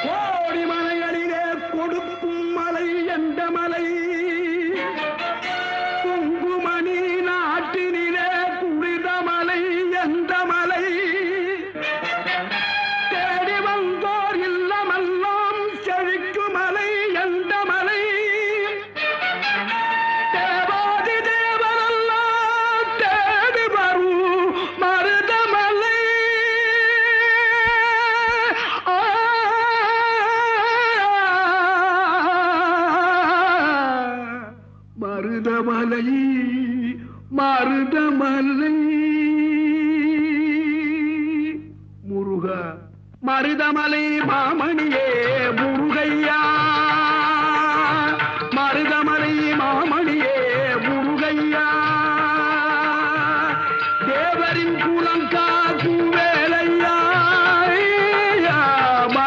கோடி மலைகளிலே கொடுக்கும் மலை எந்த மலை? குங்குமணி நாட்டினிலே புனித மலை எந்த மலை? தேடி வந்தோர் இல்லமெல்லாம் செழிக்கும் மலை எந்த மலை? தேவாதி தேவரெல்லாம் தேடி வரும் மருதமலை. மருதமலை மருதமலை முருகா மருதமலை மாமணியே